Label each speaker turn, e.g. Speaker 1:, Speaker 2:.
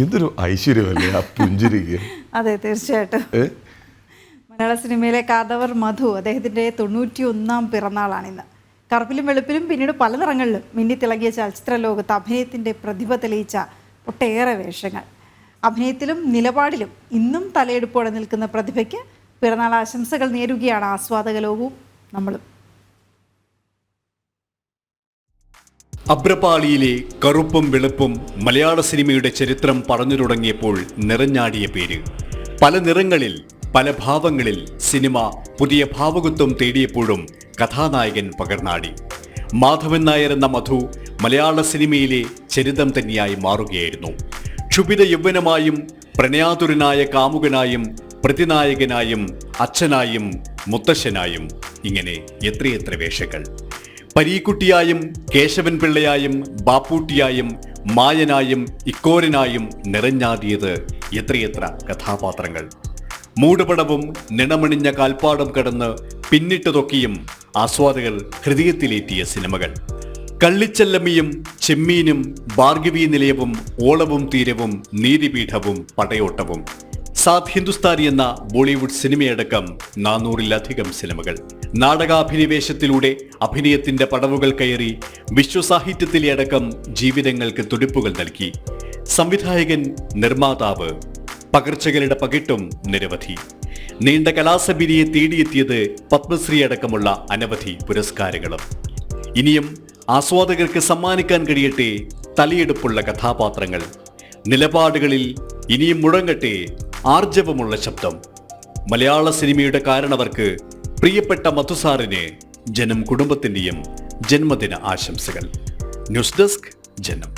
Speaker 1: എന്തൊരു ഐശ്വര്യമല്ലേ ആ പുഞ്ചിരിക്ക്.
Speaker 2: അതെ, തീർച്ചയായിട്ടും. മലയാള സിനിമയിലെ കാദവർ മധു അദ്ദേഹത്തിൻ്റെ 91ാം പിറന്നാളാണിന്ന്. കറുപ്പിലും വെളുപ്പിലും പിന്നീട് പല നിറങ്ങളിലും മിന്നിത്തിളങ്ങിയ ചലച്ചിത്ര ലോകത്ത് അഭിനയത്തിൻ്റെ പ്രതിഭ തെളിയിച്ച ഒട്ടേറെ വേഷങ്ങൾ. അഭിനയത്തിലും നിലപാടിലും ഇന്നും തലയെടുപ്പോടെ നിൽക്കുന്ന പ്രതിഭയ്ക്ക് പിറന്നാൾ ആശംസകൾ നേരുകയാണ് ആസ്വാദക ലോകവും നമ്മളും.
Speaker 3: അബ്രപാളിയിലെ കറുപ്പും വെളുപ്പും മലയാള സിനിമയുടെ ചരിത്രം പറഞ്ഞു തുടങ്ങിയപ്പോൾ നിറഞ്ഞാടിയ പേര്. പല നിറങ്ങളിൽ പല ഭാവങ്ങളിൽ സിനിമ പുതിയ ഭാവുകത്വം തേടിയപ്പോഴും കഥാനായകൻ പകർന്നാടി. മാധവൻ നായർ എന്ന മധു മലയാള സിനിമയിലെ ചരിതം തന്നെയായി മാറുകയായിരുന്നു. ക്ഷുഭിത യൗവനമായും പ്രണയാതുരനായ കാമുകനായും പ്രതിനായകനായും അച്ഛനായും മുത്തശ്ശനായും ഇങ്ങനെ എത്രയെത്ര വേഷങ്ങൾ. പരീക്കുട്ടിയായും കേശവൻ പിള്ളയായും ബാപ്പൂട്ടിയായും മായനായും ഇക്കോരനായും നിറഞ്ഞാടിയത് എത്രയെത്ര കഥാപാത്രങ്ങൾ. മൂടുപടവും നിണമണിഞ്ഞ കാൽപ്പാടം കടന്ന് പിന്നിട്ടതൊക്കെയും ആസ്വാദകർ ഹൃദയത്തിലേറ്റിയ സിനിമകൾ. കള്ളിച്ചെല്ലമ്മിയും ചെമ്മീനും ഭാർഗവീ നിലയവും ഓളവും തീരവും നീതിപീഠവും പടയോട്ടവും സാത് ഹിന്ദുസ്ഥാനി എന്ന ബോളിവുഡ് സിനിമയടക്കം 400-ലധികം സിനിമകൾ. നാടകാഭിനിവേശത്തിലൂടെ അഭിനയത്തിന്റെ പടവുകൾ കയറി വിശ്വസാഹിത്യത്തിലെ അടക്കം ജീവിതങ്ങൾക്ക് തുടിപ്പുകൾ നൽകി. സംവിധായകൻ, നിർമ്മാതാവ്, പകർച്ചകളുടെ പകിട്ടും നിരവധി. നീണ്ട കലാസബിനിയെ തേടിയെത്തിയത് പത്മശ്രീ അടക്കമുള്ള അനവധി പുരസ്കാരങ്ങളും. ഇനിയും ആസ്വാദകർക്ക് സമ്മാനിക്കാൻ കഴിയട്ടെ തലയെടുപ്പുള്ള കഥാപാത്രങ്ങൾ. നിലപാടുകളിൽ ഇനിയും മുഴങ്ങട്ടെ ആർജവമുള്ള ശബ്ദം. മലയാള സിനിമയുടെ കാരണവർക്ക് പ്രിയപ്പെട്ട മധുസാറിന് ജനം കുടുംബത്തിന്റെയും ജന്മദിന ആശംസകൾ. ന്യൂസ് ഡെസ്ക്, ജനം.